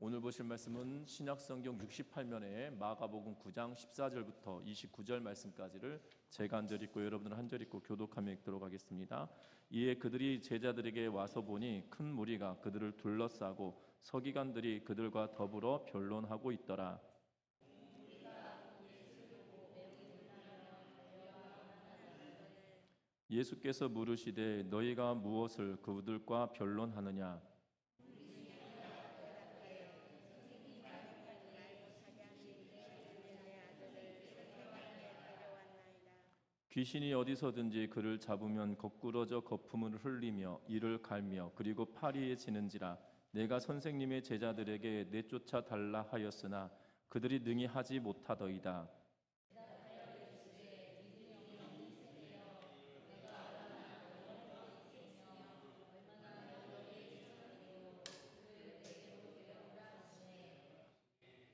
오늘 보실 말씀은 신약성경 68면에 마가복음 9장 14절부터 29절 말씀까지를 제가 한 절 읽고 여러분들 한 절 읽고 교독하며 읽도록 하겠습니다. 이에 그들이 제자들에게 와서 보니 큰 무리가 그들을 둘러싸고 서기관들이 그들과 더불어 변론하고 있더라. 예수께서 물으시되 너희가 무엇을 그들과 변론하느냐? 귀신이 어디서든지 그를 잡으면 거꾸러져 거품을 흘리며 이를 갈며 그리고 파리에 지는지라. 내가 선생님의 제자들에게 내쫓아 달라 하였으나 그들이 능히 하지 못하더이다.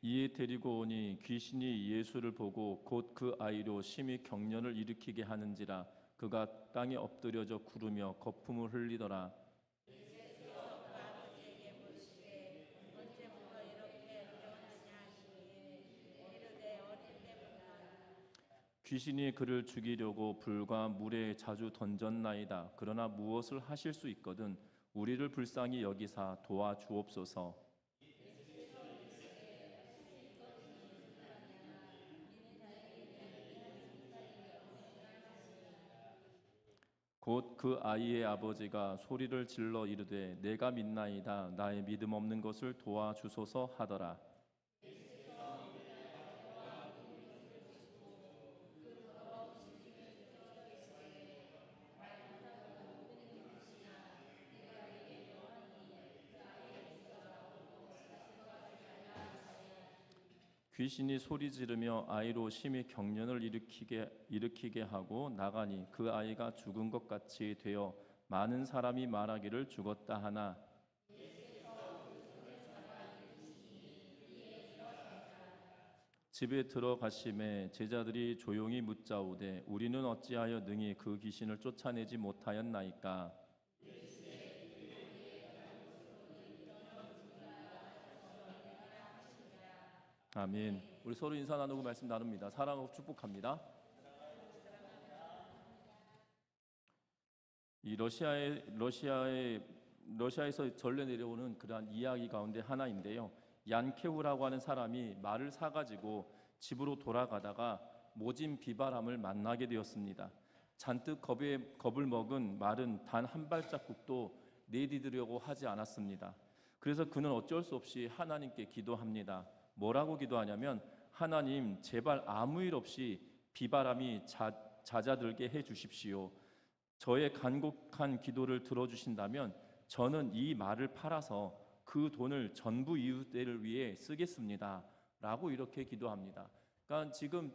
이에 데리고 오니 귀신이 예수를 보고 곧 그 아이로 심히 경련을 일으키게 하는지라. 그가 땅에 엎드려져 구르며 거품을 흘리더라. 귀신이 그를 죽이려고 불과 물에 자주 던졌나이다. 그러나 무엇을 하실 수 있거든 우리를 불쌍히 여기사 도와주옵소서. 곧 그 아이의 아버지가 소리를 질러 이르되 내가 믿나이다. 나의 믿음 없는 것을 도와주소서 하더라. 귀신이 소리 지르며 아이로 심히 경련을 일으키게 하고 나가니 그 아이가 죽은 것 같이 되어 많은 사람이 말하기를 죽었다 하나. 집에 들어가심에 제자들이 조용히 묻자오되 우리는 어찌하여 능히 그 귀신을 쫓아내지 못하였나이까. 아멘. 우리 서로 인사 나누고 말씀 나눕니다. 사랑하고 축복합니다. 이 러시아에서 전래 내려오는 그러한 이야기 가운데 하나인데요. 얀케우라고 하는 사람이 말을 사가지고 집으로 돌아가다가 모진 비바람을 만나게 되었습니다. 잔뜩 겁을 먹은 말은 단 한 발자국도 내디디려고 하지 않았습니다. 그래서 그는 어쩔 수 없이 하나님께 기도합니다. 뭐라고 기도하냐면 하나님 제발 아무 일 없이 비바람이 잦아들게 해 주십시오. 저의 간곡한 기도를 들어주신다면 저는 이 말을 팔아서 그 돈을 전부 이웃들을 위해 쓰겠습니다. 라고 이렇게 기도합니다. 그러니까 지금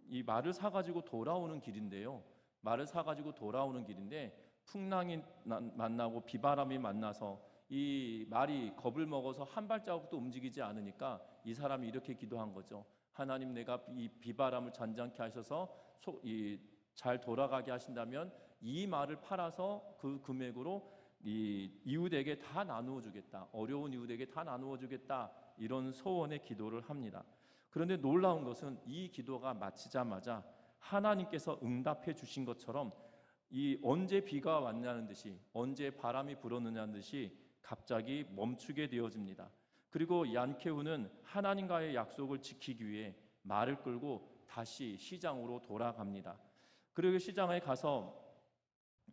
이 말을 사가지고 돌아오는 길인데요. 말을 사가지고 돌아오는 길인데 풍랑이 만나고 비바람이 만나서 이 말이 겁을 먹어서 한 발자국도 움직이지 않으니까 이 사람이 이렇게 기도한 거죠. 하나님 내가 이 비바람을 잔잔케 하셔서 잘 돌아가게 하신다면 이 말을 팔아서 그 금액으로 이 이웃에게 다 나누어 주겠다. 어려운 이웃에게 다 나누어 주겠다. 이런 소원의 기도를 합니다. 그런데 놀라운 것은 이 기도가 마치자마자 하나님께서 응답해 주신 것처럼 이 언제 비가 왔냐는 듯이 언제 바람이 불었느냐는 듯이 갑자기 멈추게 되어집니다. 그리고 얀케우는 하나님과의 약속을 지키기 위해 말을 끌고 다시 시장으로 돌아갑니다. 그리고 시장에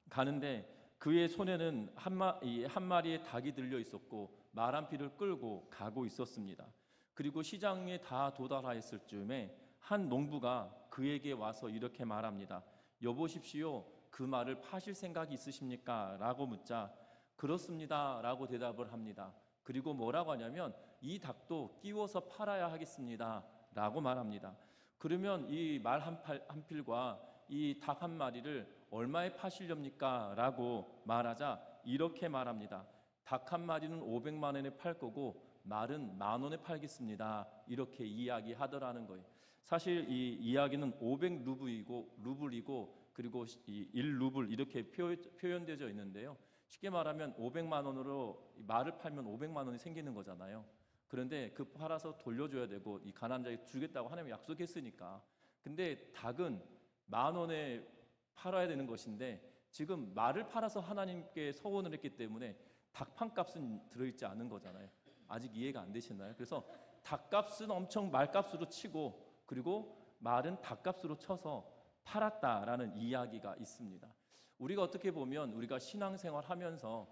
가는데 그의 손에는 한 마리의 닭이 들려 있었고 말 한 피를 끌고 가고 있었습니다. 그리고 시장에 다 도달하였을 즈음에 한 농부가 그에게 와서 이렇게 말합니다. 여보십시오, 그 말을 파실 생각이 있으십니까? 라고 묻자 그렇습니다 라고 대답을 합니다. 그리고 뭐라고 하냐면 이 닭도 끼워서 팔아야 하겠습니다 라고 말합니다. 그러면 이 말 한 필과 이 닭 한 마리를 얼마에 파시렵니까? 라고 말하자 이렇게 말합니다. 닭 한 마리는 500만 원에 팔 거고 말은 10,000원에 팔겠습니다. 이렇게 이야기하더라는 거예요. 사실 이 이야기는 500루블이고 그리고 이 1루블 이렇게 표현되어 있는데요. 쉽게 말하면 500만 원으로 말을 팔면 500만 원이 생기는 거잖아요. 그런데 그 팔아서 돌려줘야 되고 이 가난한 자에게 주겠다고 하나님이 약속했으니까. 근데 닭은 10,000원에 팔아야 되는 것인데 지금 말을 팔아서 하나님께 서원을 했기 때문에 닭판 값은 들어있지 않은 거잖아요. 아직 이해가 안 되시나요? 그래서 닭값은 엄청 말값으로 치고 그리고 말은 닭값으로 쳐서 팔았다라는 이야기가 있습니다. 우리가 어떻게 보면 우리가 신앙생활 하면서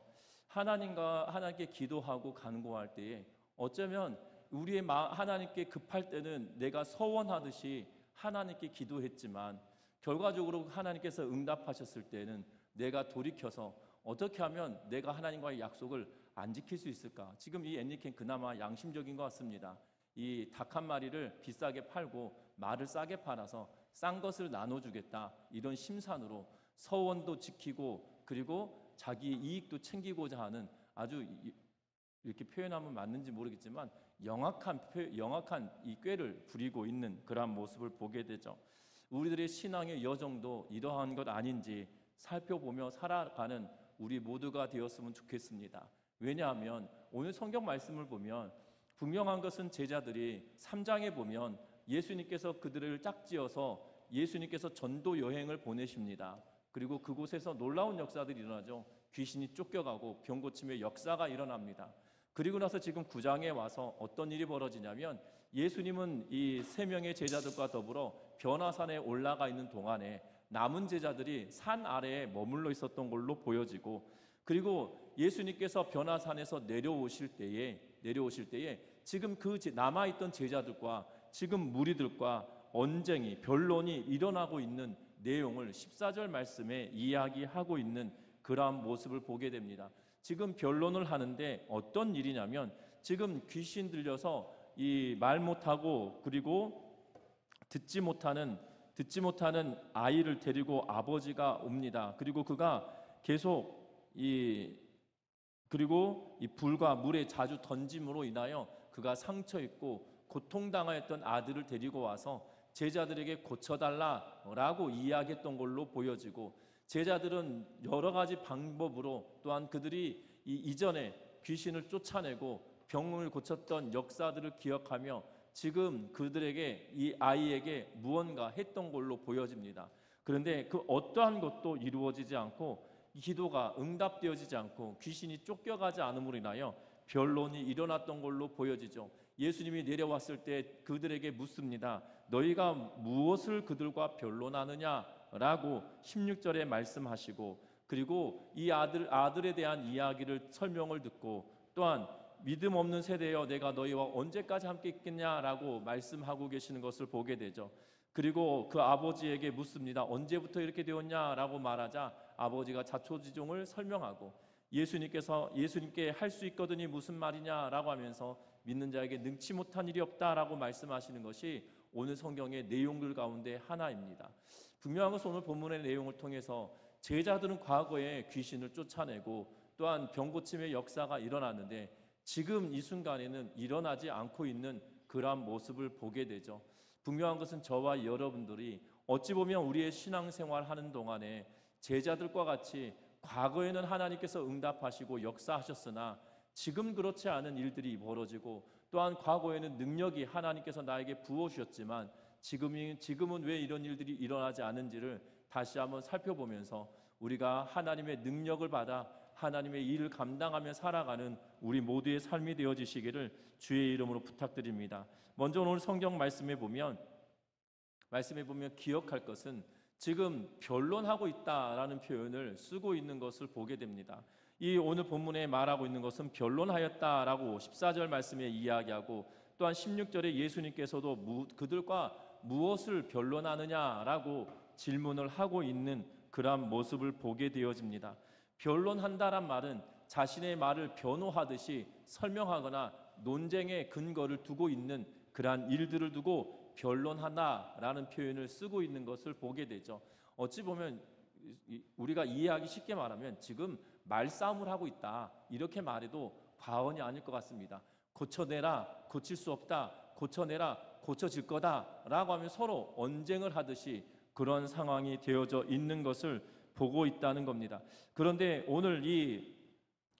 하나님께 기도하고 간구할 때에 어쩌면 우리의 하나님께 급할 때는 내가 서원하듯이 하나님께 기도했지만 결과적으로 하나님께서 응답하셨을 때는 내가 돌이켜서 어떻게 하면 내가 하나님과의 약속을 안 지킬 수 있을까? 지금 이 앤리캔 그나마 양심적인 것 같습니다. 이 닭 한 마리를 비싸게 팔고 말을 싸게 팔아서 싼 것을 나눠주겠다 이런 심산으로 서원도 지키고 그리고 자기 이익도 챙기고자 하는 아주 이렇게 표현하면 맞는지 모르겠지만 영악한 이 꾀를 부리고 있는 그러한 모습을 보게 되죠. 우리들의 신앙의 여정도 이러한 것 아닌지 살펴보며 살아가는 우리 모두가 되었으면 좋겠습니다. 왜냐하면 오늘 성경 말씀을 보면 분명한 것은 제자들이 3장에 보면 예수님께서 그들을 짝지어서 예수님께서 전도 여행을 보내십니다. 그리고 그곳에서 놀라운 역사들이 일어나죠. 귀신이 쫓겨가고 병 고침의 역사가 일어납니다. 그리고 나서 지금 9장에 와서 어떤 일이 벌어지냐면 예수님은 이 3명의 제자들과 더불어 변화산에 올라가 있는 동안에 남은 제자들이 산 아래에 머물러 있었던 걸로 보여지고 그리고 예수님께서 변화산에서 내려오실 때에 지금 그 남아있던 제자들과 지금 무리들과 언쟁이 변론이 일어나고 있는 내용을 14절 말씀에 이야기하고 있는 그러한 모습을 보게 됩니다. 지금 변론을 하는데 어떤 일이냐면 지금 귀신 들려서 이 말 못하고 그리고 듣지 못하는 아이를 데리고 아버지가 옵니다. 그리고 그가 계속 그리고 이 불과 물에 자주 던짐으로 인하여 그가 상처 입고 고통당하였던 아들을 데리고 와서 제자들에게 고쳐달라라고 이야기했던 걸로 보여지고 제자들은 여러 가지 방법으로 또한 그들이 이전에 귀신을 쫓아내고 병을 고쳤던 역사들을 기억하며 지금 그들에게 이 아이에게 무언가 했던 걸로 보여집니다. 그런데 그 어떠한 것도 이루어지지 않고 기도가 응답되어지지 않고 귀신이 쫓겨가지 않음으로 인하여 변론이 일어났던 걸로 보여지죠. 예수님이 내려왔을 때 그들에게 묻습니다. 너희가 무엇을 그들과 변론하느냐라고 16절에 말씀하시고 그리고 이 아들에 대한 이야기를 설명을 듣고 또한 믿음 없는 세대여 내가 너희와 언제까지 함께 있겠냐라고 말씀하고 계시는 것을 보게 되죠. 그리고 그 아버지에게 묻습니다. 언제부터 이렇게 되었냐라고 말하자 아버지가 자초지종을 설명하고 예수님께 할 수 있거든이 무슨 말이냐라고 하면서 믿는 자에게 능치 못한 일이 없다라고 말씀하시는 것이 오늘 성경의 내용들 가운데 하나입니다. 분명한 것은 오늘 본문의 내용을 통해서 제자들은 과거에 귀신을 쫓아내고 또한 병고침의 역사가 일어났는데 지금 이 순간에는 일어나지 않고 있는 그러한 모습을 보게 되죠. 분명한 것은 저와 여러분들이 어찌 보면 우리의 신앙생활 하는 동안에 제자들과 같이 과거에는 하나님께서 응답하시고 역사하셨으나 지금 그렇지 않은 일들이 벌어지고 또한 과거에는 능력이 하나님께서 나에게 부어주셨지만 지금은 왜 이런 일들이 일어나지 않은지를 다시 한번 살펴보면서 우리가 하나님의 능력을 받아 하나님의 일을 감당하며 살아가는 우리 모두의 삶이 되어지시기를 주의 이름으로 부탁드립니다. 먼저 오늘 성경 말씀에 보면 기억할 것은 지금 변론하고 있다라는 표현을 쓰고 있는 것을 보게 됩니다. 이 오늘 본문에 말하고 있는 것은 변론하였다라고 14절 말씀에 이야기하고 또한 16절에 예수님께서도 그들과 무엇을 변론하느냐라고 질문을 하고 있는 그러한 모습을 보게 되어집니다. 변론한다란 말은 자신의 말을 변호하듯이 설명하거나 논쟁의 근거를 두고 있는 그러한 일들을 두고 변론하다라는 표현을 쓰고 있는 것을 보게 되죠. 어찌 보면 우리가 이해하기 쉽게 말하면 지금 말싸움을 하고 있다 이렇게 말해도 과언이 아닐 것 같습니다. 고쳐내라, 고칠 수 없다, 고쳐내라, 고쳐질 거다 라고 하면 서로 언쟁을 하듯이 그런 상황이 되어져 있는 것을 보고 있다는 겁니다. 그런데 오늘 이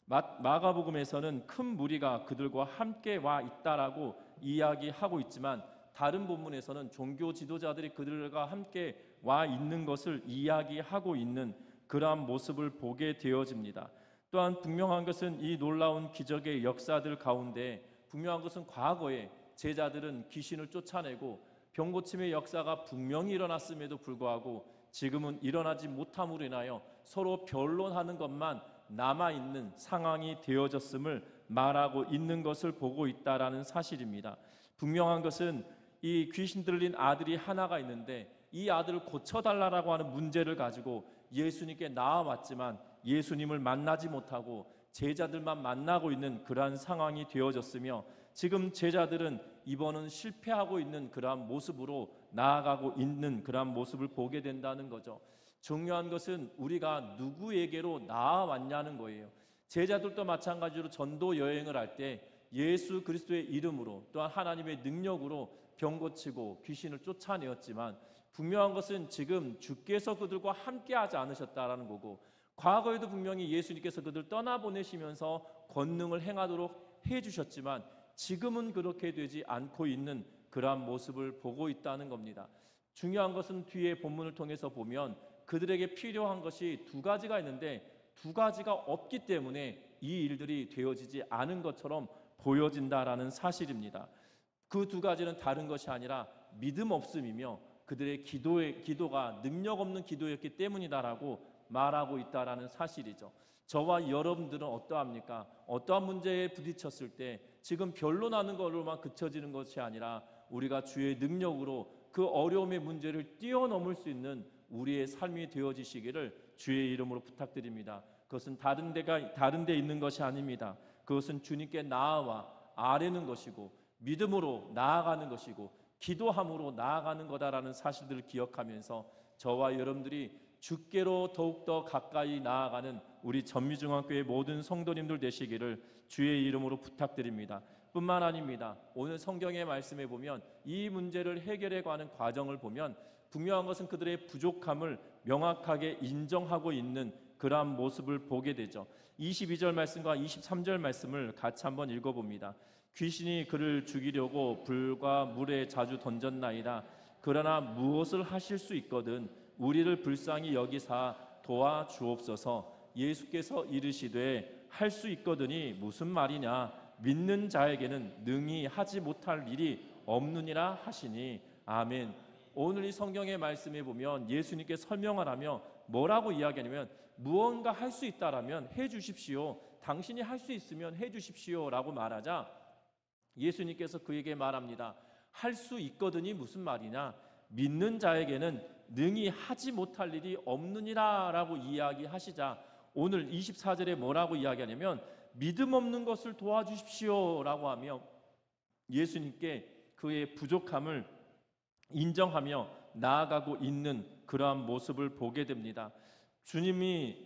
마가복음에서는 큰 무리가 그들과 함께 와 있다라고 이야기하고 있지만 다른 본문에서는 종교 지도자들이 그들과 함께 와 있는 것을 이야기하고 있는 그러한 모습을 보게 되어집니다. 또한 분명한 것은 이 놀라운 기적의 역사들 가운데 분명한 것은 과거에 제자들은 귀신을 쫓아내고 병고침의 역사가 분명히 일어났음에도 불구하고 지금은 일어나지 못함으로 인하여 서로 변론하는 것만 남아있는 상황이 되어졌음을 말하고 있는 것을 보고 있다라는 사실입니다. 분명한 것은 이 귀신 들린 아들이 하나가 있는데 이 아들을 고쳐달라고 하는 문제를 가지고 예수님께 나아왔지만 예수님을 만나지 못하고 제자들만 만나고 있는 그러한 상황이 되어졌으며 지금 제자들은 이번은 실패하고 있는 그러한 모습으로 나아가고 있는 그러한 모습을 보게 된다는 거죠. 중요한 것은 우리가 누구에게로 나아왔냐는 거예요. 제자들도 마찬가지로 전도 여행을 할 때 예수 그리스도의 이름으로 또한 하나님의 능력으로 병 고치고 귀신을 쫓아내었지만 분명한 것은 지금 주께서 그들과 함께하지 않으셨다라는 거고 과거에도 분명히 예수님께서 그들 떠나보내시면서 권능을 행하도록 해주셨지만 지금은 그렇게 되지 않고 있는 그러한 모습을 보고 있다는 겁니다. 중요한 것은 뒤에 본문을 통해서 보면 그들에게 필요한 것이 두 가지가 있는데 두 가지가 없기 때문에 이 일들이 되어지지 않은 것처럼 보여진다라는 사실입니다. 그 두 가지는 다른 것이 아니라 믿음 없음이며 그들의 기도가 능력 없는 기도였기 때문이다라고 말하고 있다라는 사실이죠. 저와 여러분들은 어떠합니까? 어떠한 문제에 부딪혔을 때 지금 변론하는 것으로만 그쳐지는 것이 아니라 우리가 주의 능력으로 그 어려움의 문제를 뛰어넘을 수 있는 우리의 삶이 되어지시기를 주의 이름으로 부탁드립니다. 그것은 다른 데 있는 것이 아닙니다. 그것은 주님께 나아와 아뢰는 것이고 믿음으로 나아가는 것이고 기도함으로 나아가는 거다라는 사실들을 기억하면서 저와 여러분들이 주께로 더욱더 가까이 나아가는 우리 전미중앙교회 모든 성도님들 되시기를 주의 이름으로 부탁드립니다. 뿐만 아닙니다. 오늘 성경의 말씀에 보면 이 문제를 해결해 가는 과정을 보면 분명한 것은 그들의 부족함을 명확하게 인정하고 있는 그러한 모습을 보게 되죠. 22절 말씀과 23절 말씀을 같이 한번 읽어봅니다. 귀신이 그를 죽이려고 불과 물에 자주 던졌나이다. 그러나 무엇을 하실 수 있거든 우리를 불쌍히 여기사 도와주옵소서. 예수께서 이르시되 할 수 있거든이 무슨 말이냐 믿는 자에게는 능히 하지 못할 일이 없느니라 하시니 아멘. 오늘 이 성경의 말씀에 보면 예수님께 설명을 하며 뭐라고 이야기하냐면 무언가 할 수 있다라면 해 주십시오. 당신이 할 수 있으면 해 주십시오 라고 말하자 예수님께서 그에게 말합니다. 할 수 있거든이 무슨 말이냐 믿는 자에게는 능히 하지 못할 일이 없느니라 라고 이야기하시자 오늘 24절에 뭐라고 이야기하냐면 믿음 없는 것을 도와주십시오 라고 하며 예수님께 그의 부족함을 인정하며 나아가고 있는 그러한 모습을 보게 됩니다. 주님이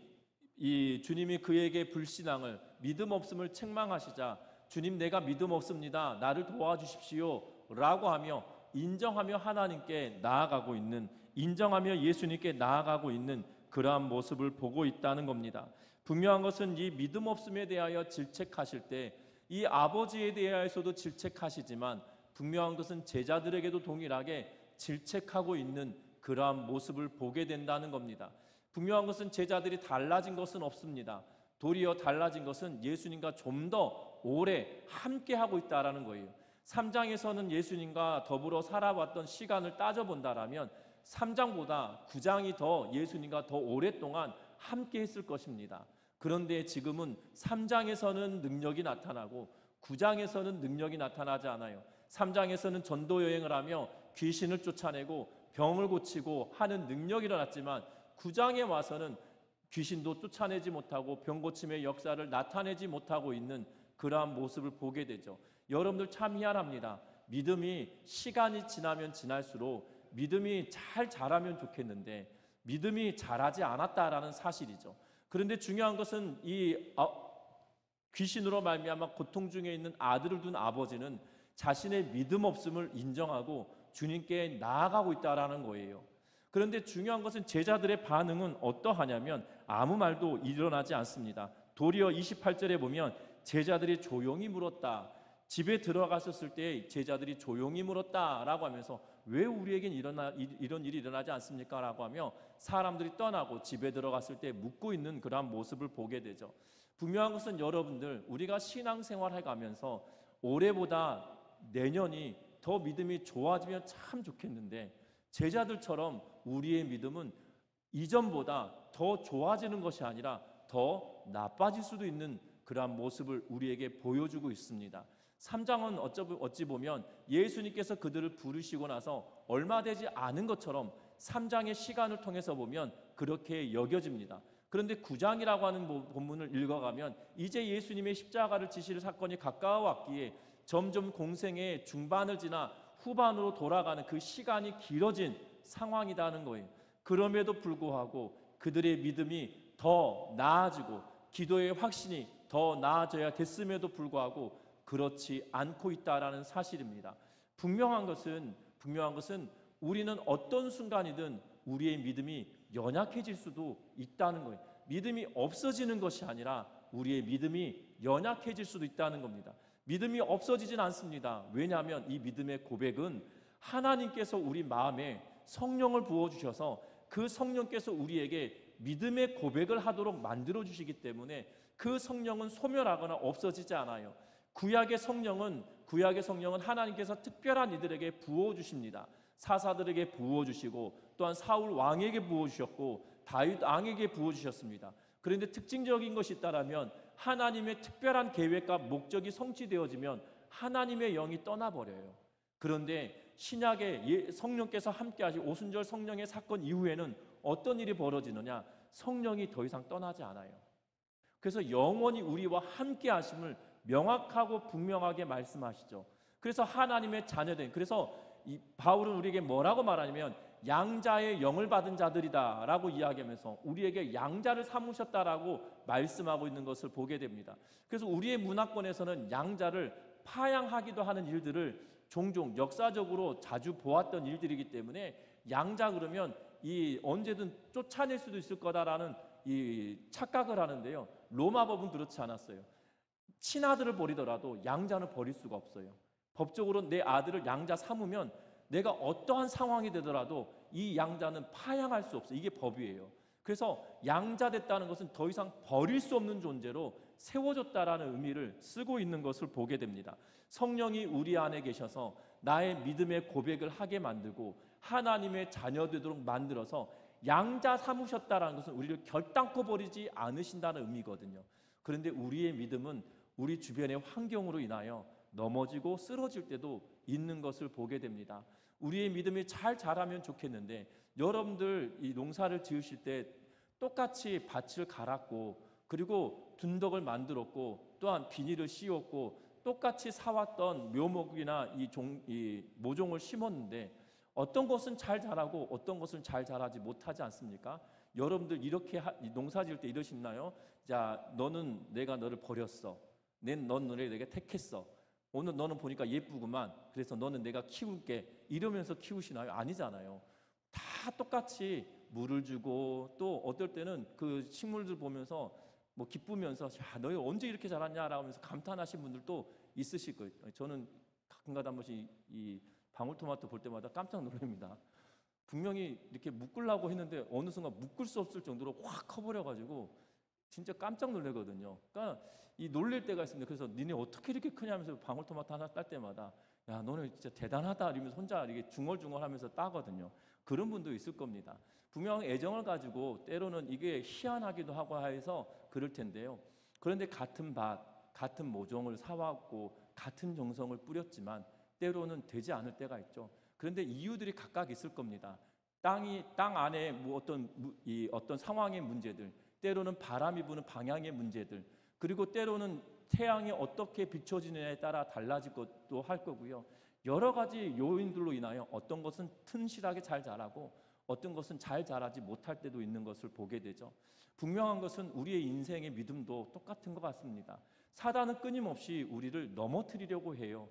그에게 불신앙을 믿음 없음을 책망하시자 주님 내가 믿음 없습니다. 나를 도와주십시오 라고 하며 인정하며 하나님께 나아가고 있는 인정하며 예수님께 나아가고 있는 그러한 모습을 보고 있다는 겁니다. 분명한 것은 이 믿음 없음에 대하여 질책하실 때 이 아버지에 대하여서도 질책하시지만 분명한 것은 제자들에게도 동일하게 질책하고 있는 그러한 모습을 보게 된다는 겁니다. 분명한 것은 제자들이 달라진 것은 없습니다. 도리어 달라진 것은 예수님과 좀 더 오래 함께하고 있다는 거예요. 3장에서는 예수님과 더불어 살아왔던 시간을 따져본다라면 3장보다 9장이 더 예수님과 더 오랫동안 함께 했을 것입니다. 그런데 지금은 3장에서는 능력이 나타나고 9장에서는 능력이 나타나지 않아요. 3장에서는 전도 여행을 하며 귀신을 쫓아내고 병을 고치고 하는 능력이 일어났지만 9장에 와서는 귀신도 쫓아내지 못하고 병 고침의 역사를 나타내지 못하고 있는 그러한 모습을 보게 되죠. 여러분들 참 희한합니다. 믿음이 시간이 지나면 지날수록 믿음이 잘 자라면 좋겠는데 믿음이 자라지 않았다라는 사실이죠. 그런데 중요한 것은 이 귀신으로 말미암아 고통 중에 있는 아들을 둔 아버지는 자신의 믿음 없음을 인정하고 주님께 나아가고 있다라는 거예요. 그런데 중요한 것은 제자들의 반응은 어떠하냐면 아무 말도 일어나지 않습니다. 도리어 28절에 보면 제자들이 조용히 물었다. 집에 들어갔었을 때 제자들이 조용히 물었다라고 하면서 왜 우리에겐 이런 일이 일어나지 않습니까? 라고 하며 사람들이 떠나고 집에 들어갔을 때 묻고 있는 그러한 모습을 보게 되죠. 분명한 것은 여러분들, 우리가 신앙생활 해가면서 올해보다 내년이 더 믿음이 좋아지면 참 좋겠는데, 제자들처럼 우리의 믿음은 이전보다 더 좋아지는 것이 아니라 더 나빠질 수도 있는 그러한 모습을 우리에게 보여주고 있습니다. 3장은 어찌 보면 예수님께서 그들을 부르시고 나서 얼마 되지 않은 것처럼 3장의 시간을 통해서 보면 그렇게 여겨집니다. 그런데 9장이라고 하는 본문을 읽어가면 이제 예수님의 십자가를 지실 사건이 가까워왔기에 점점 공생의 중반을 지나 후반으로 돌아가는 그 시간이 길어진 상황이라는 거예요. 그럼에도 불구하고 그들의 믿음이 더 나아지고 기도의 확신이 더 나아져야 됐음에도 불구하고 그렇지 않고 있다라는 사실입니다. 분명한 것은 우리는 어떤 순간이든 우리의 믿음이 연약해질 수도 있다는 거예요. 믿음이 없어지는 것이 아니라 우리의 믿음이 연약해질 수도 있다는 겁니다. 믿음이 없어지진 않습니다. 왜냐하면 이 믿음의 고백은 하나님께서 우리 마음에 성령을 부어주셔서 그 성령께서 우리에게 믿음의 고백을 하도록 만들어주시기 때문에 그 성령은 소멸하거나 없어지지 않아요. 구약의 성령은 하나님께서 특별한 이들에게 부어주십니다. 사사들에게 부어주시고 또한 사울 왕에게 부어주셨고 다윗 왕에게 부어주셨습니다. 그런데 특징적인 것이 있다면 하나님의 특별한 계획과 목적이 성취되어지면 하나님의 영이 떠나버려요. 그런데 신약의 성령께서 함께하신 오순절 성령의 사건 이후에는 어떤 일이 벌어지느냐? 성령이 더 이상 떠나지 않아요. 그래서 영원히 우리와 함께하심을 명확하고 분명하게 말씀하시죠. 그래서 하나님의 자녀된, 그래서 이 바울은 우리에게 뭐라고 말하냐면 양자의 영을 받은 자들이다 라고 이야기하면서 우리에게 양자를 삼으셨다라고 말씀하고 있는 것을 보게 됩니다. 그래서 우리의 문화권에서는 양자를 파양하기도 하는 일들을 종종 역사적으로 자주 보았던 일들이기 때문에 양자 그러면 이 언제든 쫓아낼 수도 있을 거다라는 이 착각을 하는데요. 로마 법은 그렇지 않았어요. 친아들을 버리더라도 양자는 버릴 수가 없어요. 법적으로 내 아들을 양자 삼으면 내가 어떠한 상황이 되더라도 이 양자는 파양할 수 없어요. 이게 법이에요. 그래서 양자됐다는 것은 더 이상 버릴 수 없는 존재로 세워졌다라는 의미를 쓰고 있는 것을 보게 됩니다. 성령이 우리 안에 계셔서 나의 믿음의 고백을 하게 만들고 하나님의 자녀 되도록 만들어서 양자 삼으셨다라는 것은 우리를 결단코 버리지 않으신다는 의미거든요. 그런데 우리의 믿음은 우리 주변의 환경으로 인하여 넘어지고 쓰러질 때도 있는 것을 보게 됩니다. 우리의 믿음이 잘 자라면 좋겠는데 여러분들 이 농사를 지으실 때 똑같이 밭을 갈았고 그리고 둔덕을 만들었고 또한 비닐을 씌웠고 똑같이 사왔던 묘목이나 이 모종을 심었는데 어떤 것은 잘 자라고 어떤 것은 잘 자라지 못하지 않습니까? 여러분들 이렇게 농사 지을 때 이러시나요? 자, 내가 너를 버렸어. 너를 내가 택했어. 오늘 너는 보니까 예쁘구만. 그래서 너는 내가 키울게. 이러면서 키우시나요? 아니잖아요. 다 똑같이 물을 주고 또 어떨 때는 그 식물들 보면서 뭐 기쁘면서 야, 너희 언제 이렇게 자랐냐라고 하면서 감탄하신 분들도 있으실 거예요. 저는 가끔가다 한 번씩 이 방울토마토 볼 때마다 깜짝 놀랍니다. 분명히 이렇게 묶으려고 했는데 어느 순간 묶을 수 없을 정도로 확 커버려가지고 진짜 깜짝 놀라거든요. 그러니까 이 놀릴 때가 있습니다. 그래서 니네 어떻게 이렇게 크냐 하면서 방울토마토 하나 딸 때마다 야 너는 진짜 대단하다 이러면서 혼자 이렇게 중얼중얼하면서 따거든요. 그런 분도 있을 겁니다. 분명 애정을 가지고 때로는 이게 희한하기도 하고 해서 그럴 텐데요. 그런데 같은 밭, 같은 모종을 사왔고 같은 정성을 뿌렸지만 때로는 되지 않을 때가 있죠. 그런데 이유들이 각각 있을 겁니다. 땅 안에 뭐 어떤 상황의 문제들, 때로는 바람이 부는 방향의 문제들, 그리고 때로는 태양이 어떻게 비춰지느냐에 따라 달라질 것도 할 거고요. 여러 가지 요인들로 인하여 어떤 것은 튼실하게 잘 자라고 어떤 것은 잘 자라지 못할 때도 있는 것을 보게 되죠. 분명한 것은 우리의 인생의 믿음도 똑같은 것 같습니다. 사단은 끊임없이 우리를 넘어뜨리려고 해요.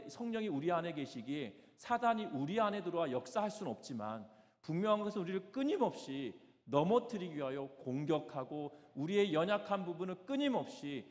성령이 우리 안에 계시기에 사단이 우리 안에 들어와 역사할 수는 없지만 분명한 것은 우리를 끊임없이 넘어뜨리기 위하여 공격하고 우리의 연약한 부분을 끊임없이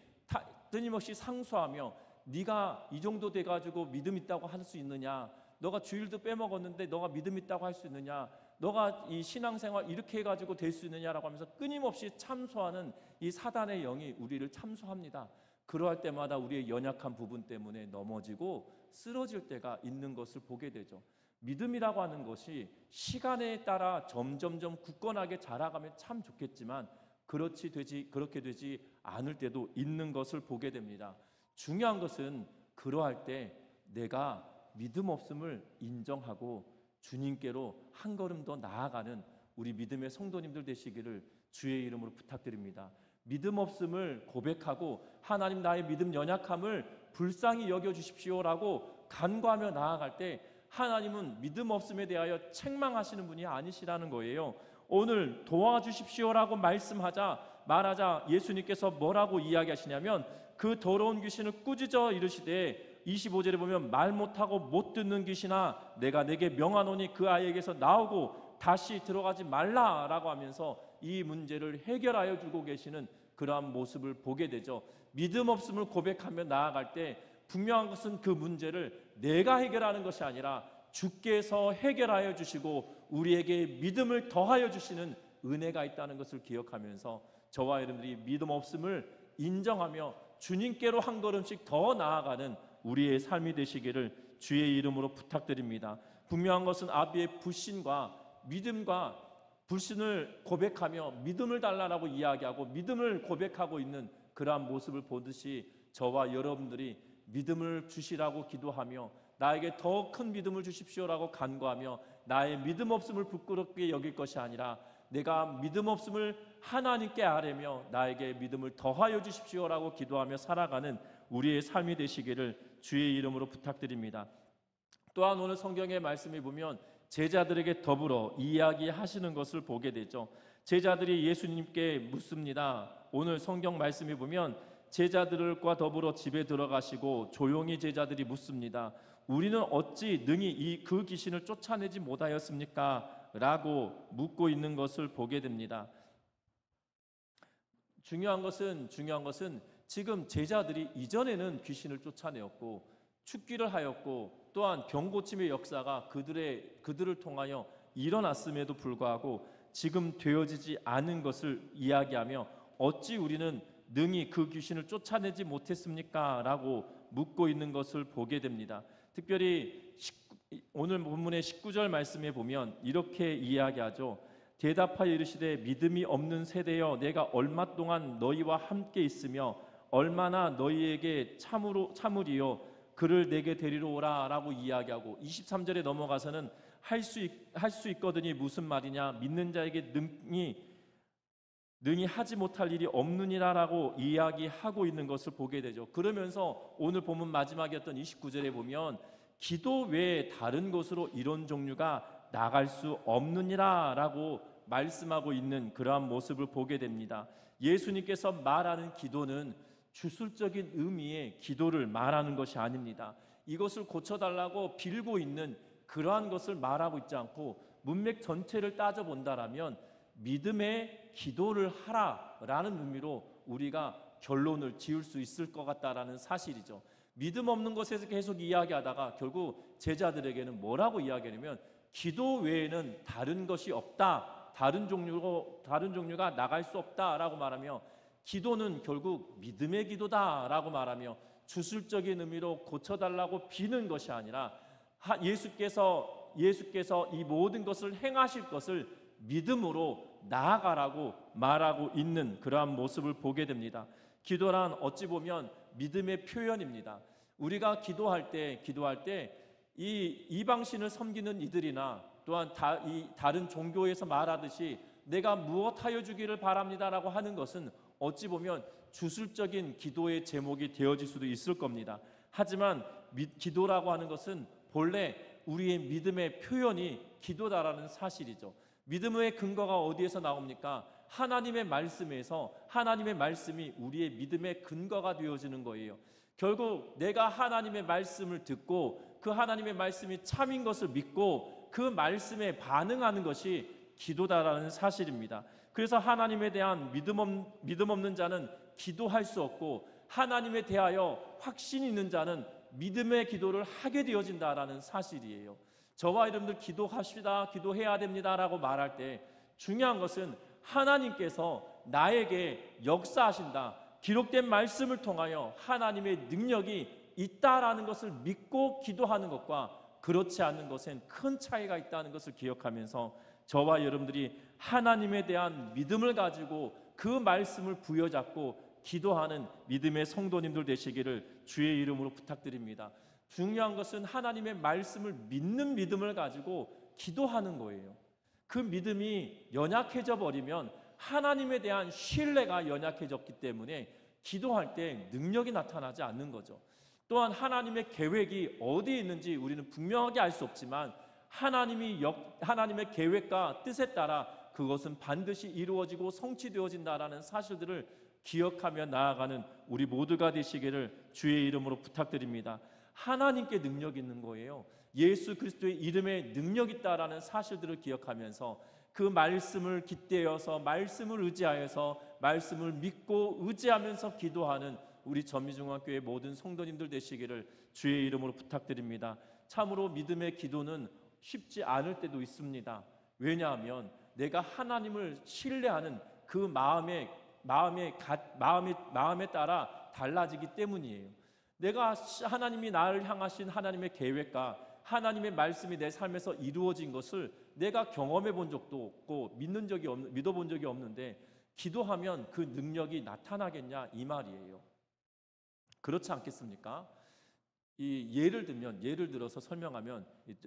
상소하며 네가 이 정도 돼가지고 믿음 있다고 할 수 있느냐? 너가 주일도 빼먹었는데 너가 믿음 있다고 할 수 있느냐? 너가 이 신앙생활 이렇게 해가지고 될 수 있느냐라고 하면서 끊임없이 참소하는 이 사단의 영이 우리를 참소합니다. 그러할 때마다 우리의 연약한 부분 때문에 넘어지고 쓰러질 때가 있는 것을 보게 되죠. 믿음이라고 하는 것이 시간에 따라 점점점 굳건하게 자라가면 참 좋겠지만 그렇게 되지 않을 때도 있는 것을 보게 됩니다. 중요한 것은 그러할 때 내가 믿음 없음을 인정하고 주님께로 한 걸음 더 나아가는 우리 믿음의 성도님들 되시기를 주의 이름으로 부탁드립니다. 믿음 없음을 고백하고 하나님 나의 믿음 연약함을 불쌍히 여겨주십시오라고 간구하며 나아갈 때 하나님은 믿음 없음에 대하여 책망하시는 분이 아니시라는 거예요. 오늘 도와주십시오라고 말하자 예수님께서 뭐라고 이야기하시냐면 그 더러운 귀신을 꾸짖어 이르시되 25절에 보면 말 못하고 못 듣는 귀신아 내가 내게 명하노니 그 아이에게서 나오고 다시 들어가지 말라라고 하면서 이 문제를 해결하여 주고 계시는 그러한 모습을 보게 되죠. 믿음 없음을 고백하며 나아갈 때 분명한 것은 그 문제를 내가 해결하는 것이 아니라 주께서 해결하여 주시고 우리에게 믿음을 더하여 주시는 은혜가 있다는 것을 기억하면서 저와 여러분들이 믿음 없음을 인정하며 주님께로 한 걸음씩 더 나아가는 우리의 삶이 되시기를 주의 이름으로 부탁드립니다. 분명한 것은 아비의 불신과 믿음과 불신을 고백하며 믿음을 달라라고 이야기하고 믿음을 고백하고 있는 그러한 모습을 보듯이 저와 여러분들이 믿음을 주시라고 기도하며 나에게 더 큰 믿음을 주십시오라고 간구하며 나의 믿음 없음을 부끄럽게 여길 것이 아니라 내가 믿음 없음을 하나님께 아뢰며 나에게 믿음을 더하여 주십시오라고 기도하며 살아가는 우리의 삶이 되시기를 주의 이름으로 부탁드립니다. 또한 오늘 성경의 말씀에 보면 제자들에게 더불어 이야기하시는 것을 보게 되죠. 제자들이 예수님께 묻습니다. 오늘 성경 말씀에 보면 제자들과 더불어 집에 들어가시고 조용히 제자들이 묻습니다. 우리는 어찌 능히 그 귀신을 쫓아내지 못하였습니까? 라고 묻고 있는 것을 보게 됩니다. 중요한 것은 지금 제자들이 이전에는 귀신을 쫓아내었고 축기를 하였고 또한 병고침의 역사가 그들을 통하여 일어났음에도 불구하고 지금 되어지지 않은 것을 이야기하며 어찌 우리는 능히 그 귀신을 쫓아내지 못했습니까? 라고 묻고 있는 것을 보게 됩니다. 특별히 오늘 본문의 19절 말씀에 보면 이렇게 이야기하죠. 대답하여 이르시되 믿음이 없는 세대여 내가 얼마 동안 너희와 함께 있으며 얼마나 너희에게 참으리요 그를 내게 데리러 오라 라고 이야기하고 23절에 넘어가서는 할 수 있거든이 무슨 말이냐 믿는 자에게 능히 하지 못할 일이 없느니라 라고 이야기하고 있는 것을 보게 되죠. 그러면서 오늘 본문 마지막이었던 29절에 보면 기도 외에 다른 것으로 이런 종류가 나갈 수 없느니라 라고 말씀하고 있는 그러한 모습을 보게 됩니다. 예수님께서 말하는 기도는 주술적인 의미의 기도를 말하는 것이 아닙니다. 이것을 고쳐달라고 빌고 있는 그러한 것을 말하고 있지 않고 문맥 전체를 따져본다라면 믿음의 기도를 하라라는 의미로 우리가 결론을 지을 수 있을 것 같다라는 사실이죠. 믿음 없는 것에서 계속 이야기하다가 결국 제자들에게는 뭐라고 이야기하냐면 기도 외에는 다른 것이 없다, 다른 종류가 나갈 수 없다라고 말하며 기도는 결국 믿음의 기도다라고 말하며 주술적인 의미로 고쳐달라고 비는 것이 아니라 예수께서 이 모든 것을 행하실 것을 믿음으로 나아가라고 말하고 있는 그러한 모습을 보게 됩니다. 기도란 어찌 보면 믿음의 표현입니다. 우리가 기도할 때 이 이방신을 섬기는 이들이나 또한 다른 종교에서 말하듯이 내가 무엇하여 주기를 바랍니다라고 하는 것은 어찌 보면 주술적인 기도의 제목이 되어질 수도 있을 겁니다. 하지만 기도라고 하는 것은 본래 우리의 믿음의 표현이 기도다라는 사실이죠. 믿음의 근거가 어디에서 나옵니까? 하나님의 말씀에서 하나님의 말씀이 우리의 믿음의 근거가 되어지는 거예요. 결국 내가 하나님의 말씀을 듣고 그 하나님의 말씀이 참인 것을 믿고 그 말씀에 반응하는 것이 기도다라는 사실입니다. 그래서 하나님에 대한 믿음 없는 자는 기도할 수 없고, 하나님에 대하여 확신 있는 자는 믿음의 기도를 하게 되어진다라는 사실이에요. 저와 여러분들 기도합시다, 기도해야 됩니다라고 말할 때 중요한 것은 하나님께서 나에게 역사하신다, 기록된 말씀을 통하여 하나님의 능력이 있다라는 것을 믿고 기도하는 것과 그렇지 않는 것엔 큰 차이가 있다는 것을 기억하면서 저와 여러분들이 하나님에 대한 믿음을 가지고 그 말씀을 부여잡고 기도하는 믿음의 성도님들 되시기를 주의 이름으로 부탁드립니다. 중요한 것은 하나님의 말씀을 믿는 믿음을 가지고 기도하는 거예요. 그 믿음이 연약해져 버리면 하나님에 대한 신뢰가 연약해졌기 때문에 기도할 때 능력이 나타나지 않는 거죠. 또한 하나님의 계획이 어디에 있는지 우리는 분명하게 알 수 없지만 하나님의 계획과 뜻에 따라 그것은 반드시 이루어지고 성취되어진다라는 사실들을 기억하며 나아가는 우리 모두가 되시기를 주의 이름으로 부탁드립니다. 하나님께 능력이 있는 거예요. 예수 그리스도의 이름에 능력이 있다라는 사실들을 기억하면서 그 말씀을 깃대어서 말씀을 의지하여서 말씀을 믿고 의지하면서 기도하는 우리 전미중앙교회 모든 성도님들 되시기를 주의 이름으로 부탁드립니다. 참으로 믿음의 기도는 쉽지 않을 때도 있습니다. 왜냐하면 내가 하나님을 신뢰하는 그 마음에 따라 달라지기 때문이에요. 내가 하나님이 나를 향하신 하나님의 계획과 하나님의 말씀이 내 삶에서 이루어진 것을 내가 경험해 본 적도 없고 믿어본 적이 없는데 기도하면 그 능력이 나타나겠냐 이 말이에요. 그렇지 않겠습니까? 예를 들어서 설명하면,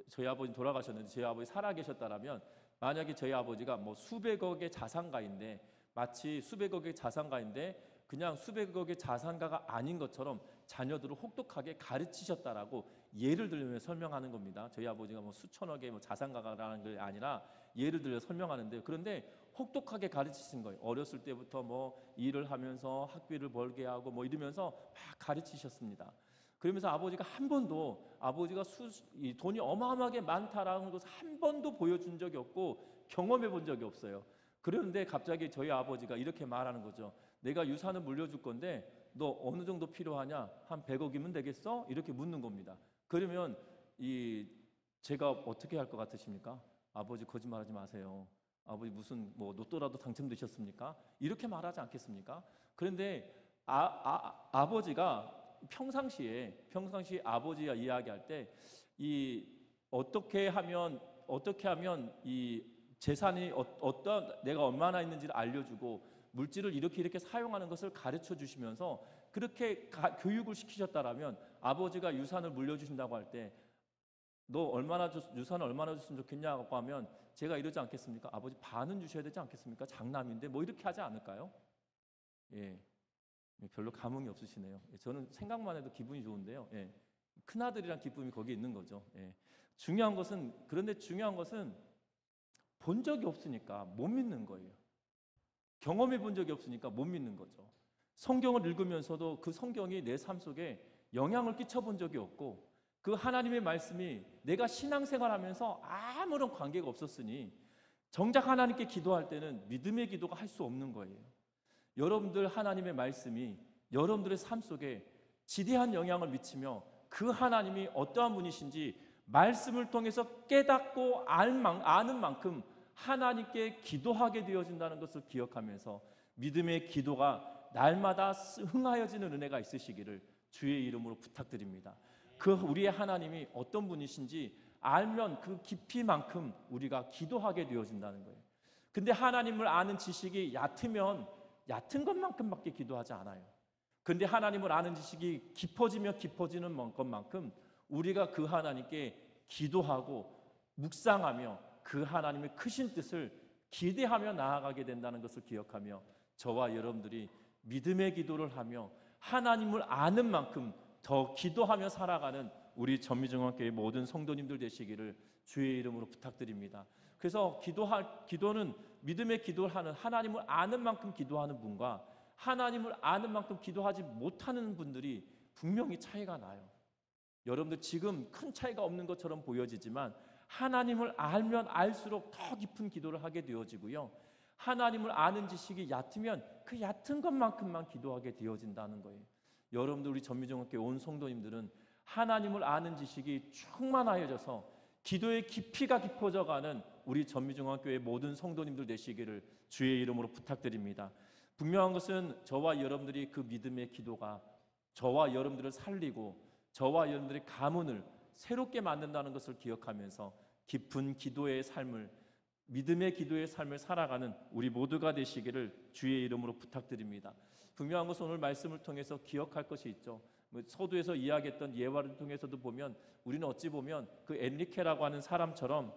저희 아버지 돌아가셨는데 저희 아버지 살아계셨다라면 만약에 저희 아버지가 뭐 수백억의 자산가인데, 마치 수백억의 자산가인데 그냥 수백억의 자산가가 아닌 것처럼 자녀들을 혹독하게 가르치셨다라고 예를 들면 설명하는 겁니다. 저희 아버지가 뭐 수천억의 뭐 자산가라는 게 아니라 예를 들어 설명하는데, 그런데 혹독하게 가르치신 거예요. 어렸을 때부터 뭐 일을 하면서 학비를 벌게 하고 뭐 이러면서 막 가르치셨습니다. 그러면서 아버지가 한 번도 이 돈이 어마어마하게 많다라는 것을 한 번도 보여준 적이 없고 경험해 본 적이 없어요. 그런데 갑자기 저희 아버지가 이렇게 말하는 거죠. 내가 유산을 물려줄 건데 너 어느 정도 필요하냐? 한 100억이면 되겠어? 이렇게 묻는 겁니다. 그러면 제가 어떻게 할 것 같으십니까? 아버지 거짓말하지 마세요. 아버지 무슨 뭐 로또라도 당첨되셨습니까? 이렇게 말하지 않겠습니까? 그런데 아버지가 평상시에 아버지가 이야기할 때 어떻게 하면 이 재산이 내가 얼마나 있는지를 알려주고 물질을 이렇게 사용하는 것을 가르쳐 주시면서 그렇게 교육을 시키셨다라면, 아버지가 유산을 물려주신다고 할 때 너 유산을 얼마나 줬으면 좋겠냐고 하면 제가 이러지 않겠습니까? 아버지 반은 주셔야 되지 않겠습니까? 장남인데 뭐 이렇게 하지 않을까요? 예, 별로 감흥이 없으시네요. 저는 생각만 해도 기분이 좋은데요. 예, 큰아들이란 기쁨이 거기에 있는 거죠. 예. 중요한 것은 본 적이 없으니까 못 믿는 거예요. 경험해 본 적이 없으니까 못 믿는 거죠. 성경을 읽으면서도 그 성경이 내 삶 속에 영향을 끼쳐본 적이 없고, 그 하나님의 말씀이 내가 신앙생활하면서 아무런 관계가 없었으니 정작 하나님께 기도할 때는 믿음의 기도가 할 수 없는 거예요. 여러분들 하나님의 말씀이 여러분들의 삶 속에 지대한 영향을 미치며 그 하나님이 어떠한 분이신지 말씀을 통해서 깨닫고 아는 만큼 하나님께 기도하게 되어진다는 것을 기억하면서 믿음의 기도가 날마다 흥하여지는 은혜가 있으시기를 주의 이름으로 부탁드립니다. 우리의 하나님이 어떤 분이신지 알면 그 깊이만큼 우리가 기도하게 되어진다는 거예요. 근데 하나님을 아는 지식이 얕으면 얕은 것만큼밖에 기도하지 않아요. 근데 하나님을 아는 지식이 깊어지면 깊어지는 것만큼 우리가 그 하나님께 기도하고 묵상하며 그 하나님의 크신 뜻을 기대하며 나아가게 된다는 것을 기억하며 저와 여러분들이 믿음의 기도를 하며 하나님을 아는 만큼 더 기도하며 살아가는 우리 전미중앙교회 모든 성도님들 되시기를 주의 이름으로 부탁드립니다. 그래서 기도는 믿음의 기도를 하는, 하나님을 아는 만큼 기도하는 분과 하나님을 아는 만큼 기도하지 못하는 분들이 분명히 차이가 나요. 여러분들 지금 큰 차이가 없는 것처럼 보여지지만 하나님을 알면 알수록 더 깊은 기도를 하게 되어지고요. 하나님을 아는 지식이 얕으면 그 얕은 것만큼만 기도하게 되어진다는 거예요. 여러분들, 우리 전미정학교 온 성도님들은 하나님을 아는 지식이 충만하여져서 기도의 깊이가 깊어져가는 우리 전미중앙교회 모든 성도님들 되시기를 주의 이름으로 부탁드립니다. 분명한 것은 저와 여러분들이 그 믿음의 기도가 저와 여러분들을 살리고 저와 여러분들의 가문을 새롭게 만든다는 것을 기억하면서 깊은 기도의 삶을, 믿음의 기도의 삶을 살아가는 우리 모두가 되시기를 주의 이름으로 부탁드립니다. 분명한 것은 오늘 말씀을 통해서 기억할 것이 있죠. 서두에서 이야기했던 예화를 통해서도 보면 우리는 어찌 보면 그 엔리케라고 하는 사람처럼,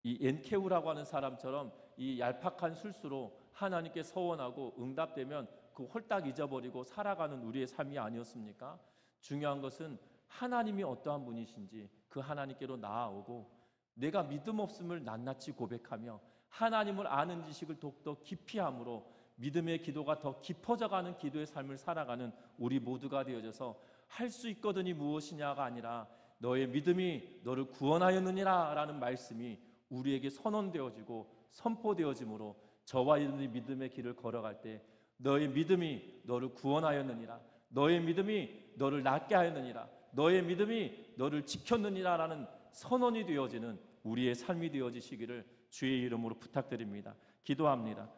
이 엔케우라고 하는 사람처럼 이 얄팍한 술수로 하나님께 서원하고 응답되면 그 홀딱 잊어버리고 살아가는 우리의 삶이 아니었습니까? 중요한 것은 하나님이 어떠한 분이신지 그 하나님께로 나아오고 내가 믿음 없음을 낱낱이 고백하며 하나님을 아는 지식을 더욱더 깊이 함으로 믿음의 기도가 더 깊어져가는 기도의 삶을 살아가는 우리 모두가 되어져서 할 수 있거든이 무엇이냐가 아니라 너의 믿음이 너를 구원하였느니라 라는 말씀이 우리에게 선언되어지고 선포되어지므로 저와 여러분이 믿음의 길을 걸어갈 때 너의 믿음이 너를 구원하였느니라, 너의 믿음이 너를 낫게 하였느니라, 너의 믿음이 너를 지켰느니라 라는 선언이 되어지는 우리의 삶이 되어지시기를 주의 이름으로 부탁드립니다. 기도합니다.